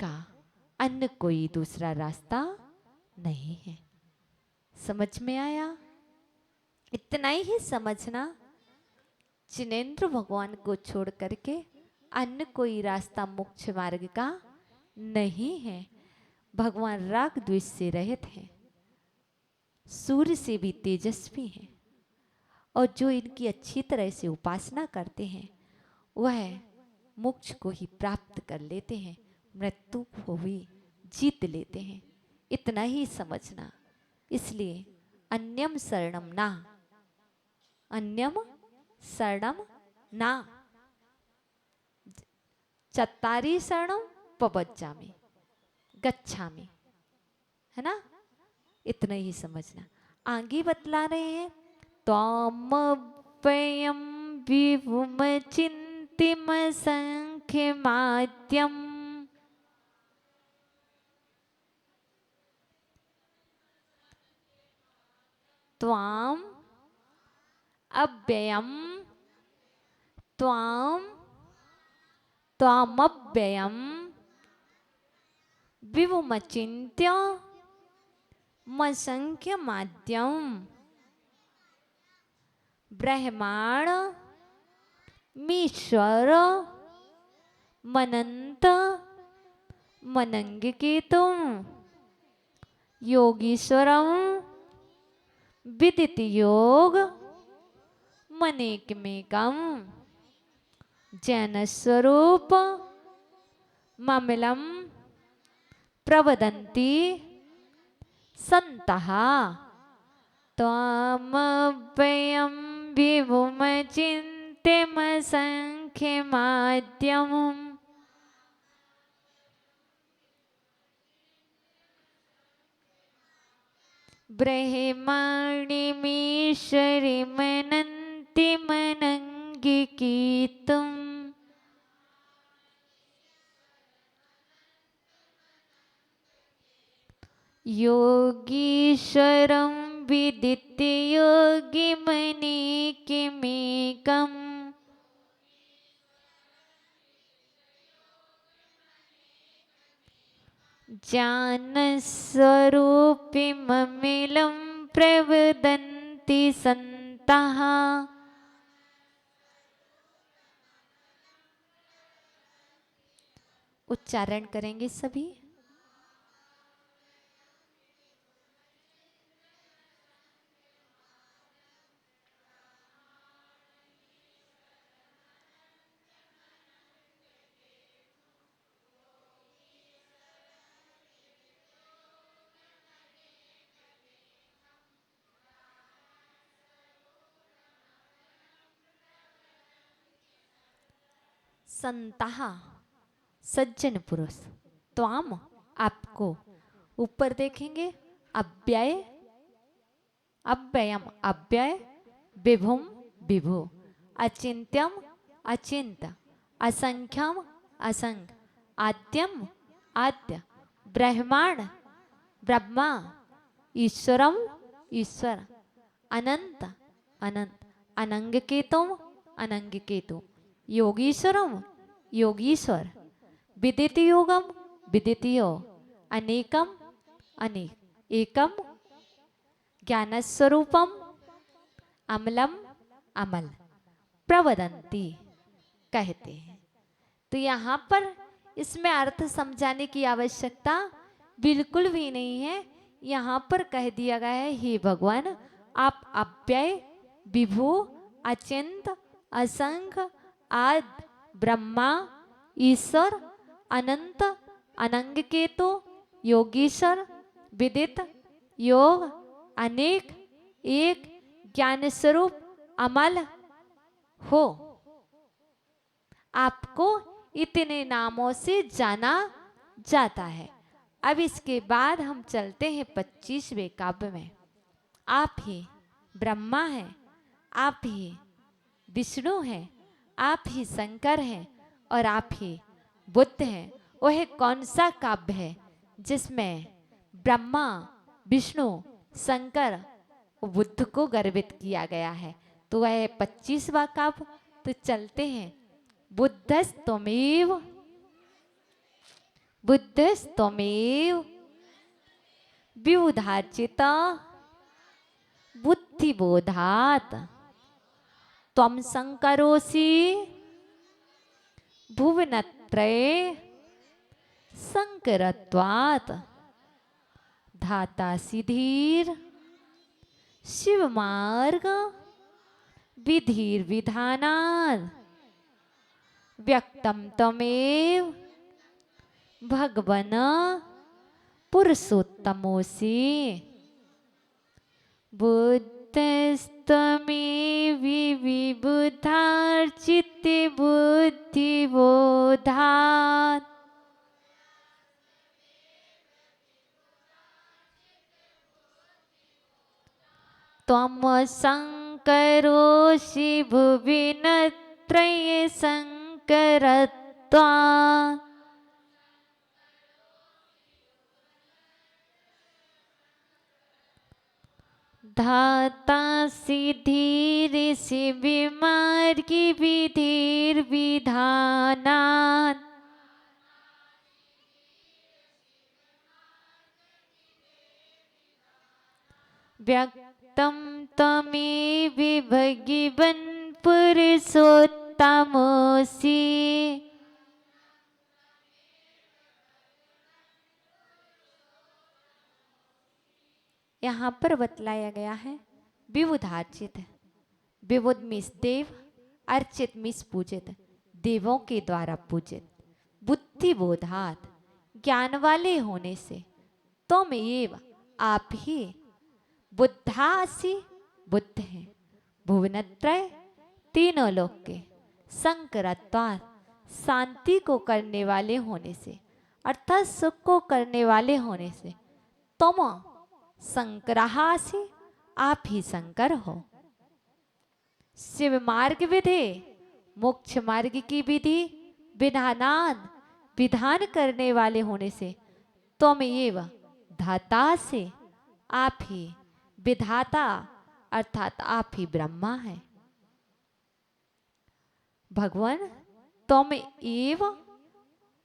का अन्य कोई दूसरा रास्ता नहीं है। समझ में आया? इतना ही समझना, जिनेंद्र भगवान को छोड़ करके अन्य कोई रास्ता मोक्ष मार्ग का नहीं है। भगवान राग द्वेष से रहित हैं, सूर्य से भी तेजस्वी हैं, और जो इनकी अच्छी तरह से उपासना करते हैं वह मोक्ष को ही प्राप्त कर लेते हैं, मृत्यु को भी जीत लेते हैं। इतना ही समझना। इसलिए अन्यम शरणम ना, अन्यम शरणम ना, चत्तारी शरणम पवज्जामि गच्छामि, है ना? इतना ही समझना। आगे बतला रहे हैं, त्वाम वयम विभुम चिंतिम संख्य माध्यम, त्वाम अव्ययम, त्वाम त्वामव्ययम विभुमचिन्त्य मसंख्य माध्यम, ब्रह्मांड मीश्वर मनंत मनंगिकेतुम योगीश्वरम विदित योग मनेकमेकम जैन स्वरूप ममिलम प्रवदन्ति संतः त्वामव्ययं विभुम चिन्त्यम संख्य माध्यम, ब्रह्माण्डमीश्वरी मनन्ति मनंगिकीतुम योगीश्वरं विदित्य योगिमनेकमेकम् ज्ञानस्वरूपिममिलं प्रवदन्ति सन्तः। उच्चारण करेंगे सभी। संतः सज्जन पुरुष, त्वाम आपको, ऊपर देखेंगे अव्यय अव्ययम अव्यय, विभुम विभु, अचिंत्यम अचिंत, असंख्यम असंख्य, आद्यम आद्य, ब्रह्मांड ब्रह्मा, ईश्वरम ईश्वर, अनंत अनंत, अनंगकेतुम अनंगकेतु, योगीश्वरम योगीश्वर, विदित योगम विदित योग, अनेकम अनेक, एकम ज्ञानस्वरूपम अमलम अमल, प्रवदंती कहते हैं। तो यहाँ पर इसमें अर्थ समझाने की आवश्यकता बिल्कुल भी नहीं है। यहाँ पर कह दिया गया है, हे भगवान आप अव्यय विभु अचिंत असंख्य आद ब्रह्मा ईश्वर अनंत अनंगकेतु योगीश्वर विदित योग अनेक एक ज्ञान स्वरूप अमल हो। आपको इतने नामों से जाना जाता है। अब इसके बाद हम चलते हैं 25वें काव्य में। आप ही ब्रह्मा हैं, आप ही विष्णु हैं, आप ही शंकर हैं और आप ही बुद्ध हैं। वह कौन सा काव्य है जिसमें ब्रह्मा विष्णु शंकर बुद्ध को गर्वित किया गया है? तो वह 25वां काव्य। तो चलते हैं। बुद्धस्तमेव बुद्धस्त्वमेव विबुधार्चित बुद्धिबोधात् त्वं संकरोषि भुवनत्रये संकरत्वात् धातासि धीर शिवमार्ग विधिर्विधानात् व्यक्तं त्वमेव भगवन् पुरुषोत्तमोऽसि बुद्धस्त्वमेव विबुधार्चिते बुद्धिबोधात् त्वं संकरोषि भुवनत्रये संकरत्वात् धातासि धीर शिवमार्गी विधिर्विधानात् व्यक्तं त्वमेव भगवन् पुरुषोत्तमोऽसि यहाँ पर बतलाया गया है विबुधार्चित। विबुध मीन्स देव, अर्चित मीन्स पूजित, देवों के द्वारा पूजित। बुद्धि बोधात ज्ञान वाले होने से, तुम एव आप ही बुद्धासि बुद्ध हैं, भुवनत्रय तीनों लोक के, संकरत्वात् शांति को करने वाले होने से अर्थात सुख को करने वाले होने से, तुम संकराहासि आप ही शंकर हो। शिव मार्ग विधि मोक्ष मार्ग की विधि विधानाद विधान करने वाले होने से, तुम एव धाता से आप ही विधाता अर्थात आप ही ब्रह्मा है। भगवान तुम एव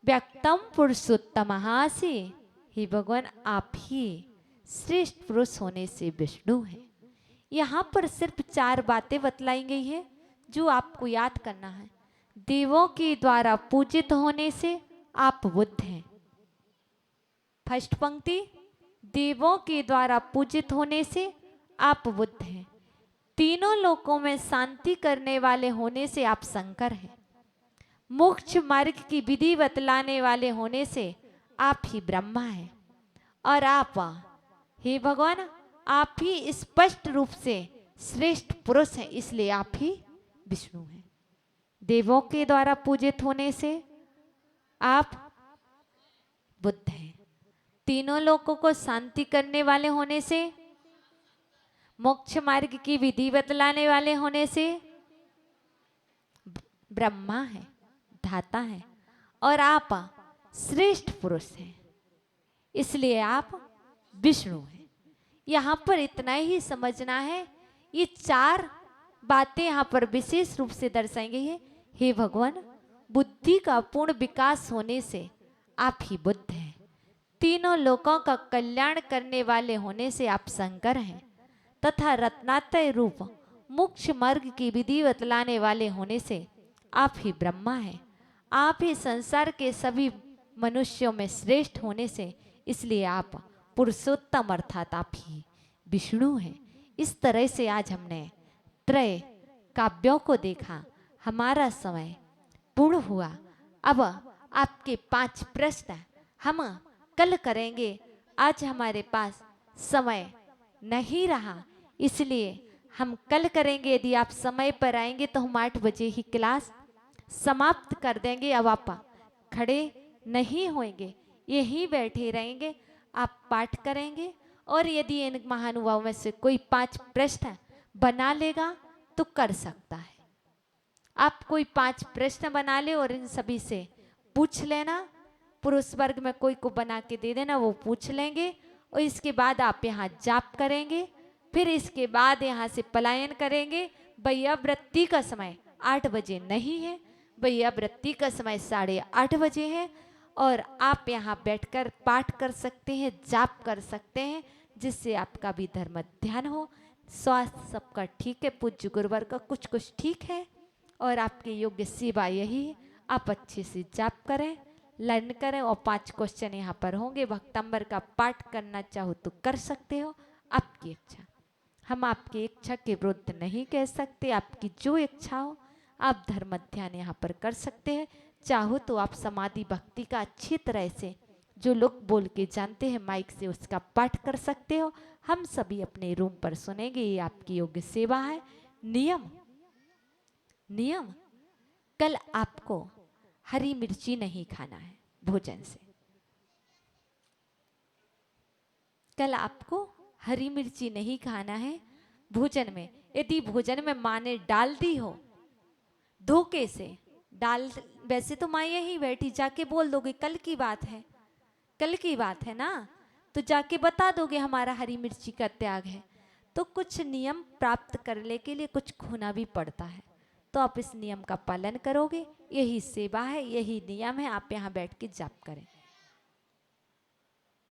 व्यक्तम पुरुषोत्तमहासि, ही भगवान आप ही श्रेष्ठ पुरुष होने से विष्णु है। यहाँ पर सिर्फ 4 बातें बतलाई गई है जो आपको याद करना है। देवों के द्वारा पूजित होने से आप बुद्ध हैं। फर्स्ट पंक्ति, देवों के द्वारा पूजित होने से आप बुद्ध हैं। तीनों लोकों में शांति करने वाले होने से आप शंकर हैं। मोक्ष मार्ग की विधि बतलाने वाले होने से आप ही ब्रह्मा हैं। और आप हे भगवान आप ही स्पष्ट रूप से श्रेष्ठ पुरुष हैं, इसलिए आप ही विष्णु हैं। देवों के द्वारा पूजित होने से आप बुद्ध हैं। तीनों लोकों को शांति करने वाले होने से, मोक्ष मार्ग की विधि बतलाने वाले होने से ब्रह्मा है, धाता है। और आप श्रेष्ठ पुरुष हैं, इसलिए आप विष्णु हैं। यहाँ पर इतना ही समझना है। ये 4 बातें यहाँ पर विशेष रूप से दर्शाई गई है। हे भगवान, बुद्धि का पूर्ण विकास होने से आप ही बुद्ध हैं। तीनों लोकों का कल्याण करने वाले होने से आप शंकर हैं, तथा रत्नात्रय रूप मोक्ष मार्ग की विधि बतलाने वाले होने से आप ही ब्रह्मा हैं। आप ही संसार के सभी मनुष्यों में श्रेष्ठ होने से, इसलिए आप पुरुषोत्तम अर्थात आप ही विष्णु हैं। इस तरह से आज हमने त्रय काव्यों को देखा। हमारा समय पूर्ण हुआ। अब आपके 5 प्रश्न हम कल करेंगे। आज हमारे पास समय नहीं रहा, इसलिए हम कल करेंगे। यदि आप समय पर आएंगे तो हम 8 बजे ही क्लास समाप्त कर देंगे। अब आप खड़े नहीं होंगे, यहीं बैठे रहेंगे, आप पाठ करेंगे। और यदि इन महानुभावों में से कोई 5 प्रश्न बना लेगा तो कर सकता है। आप कोई 5 प्रश्न बना ले और इन सभी से पूछ लेना। पुरुष वर्ग में कोई को बना के दे देना, वो पूछ लेंगे। और इसके बाद आप यहाँ जाप करेंगे। फिर इसके बाद यहाँ से पलायन करेंगे। भैया वृत्ति का समय 8 बजे नहीं है, भैया वृत्ति का समय 8:30 बजे है। और आप यहाँ बैठकर पाठ कर सकते हैं, जाप कर सकते हैं, जिससे आपका भी धर्म ध्यान हो। स्वास्थ्य सबका ठीक है, पूज्य गुरुवर का कुछ कुछ ठीक है, और आपके योग्य सेवा यही है। आप अच्छे से जाप करें, लर्न करें, और 5 क्वेश्चन यहाँ पर होंगे। भक्तंबर का पाठ करना चाहो तो कर सकते हो, आपकी इच्छा। हम आपकी इच्छा के विरुद्ध नहीं कह सकते, आपकी जो इच्छा हो आप धर्म ध्यान यहाँ पर कर सकते हैं। चाहो तो आप समाधि भक्ति का अच्छी तरह से जो लोग बोल के जानते हैं माइक से उसका पाठ कर सकते हो। हम सभी अपने रूम पर सुनेंगे, ये आपकी योग्य सेवा है। नियम नियम कल आपको हरी मिर्ची नहीं खाना है भोजन से। कल आपको हरी मिर्ची नहीं खाना है भोजन में। यदि भोजन में माँ ने डाल दी हो धोखे से डाल, वैसे तो माँ यही बैठी, जाके बोल दोगे कल की बात है, कल की बात है ना, तो जाके बता दोगे हमारा हरी मिर्ची का त्याग है। तो कुछ नियम प्राप्त करने के लिए कुछ खोना भी पड़ता है, तो आप इस नियम का पालन करोगे। यही सेवा है, यही नियम है। आप यहाँ बैठ के जाप करें।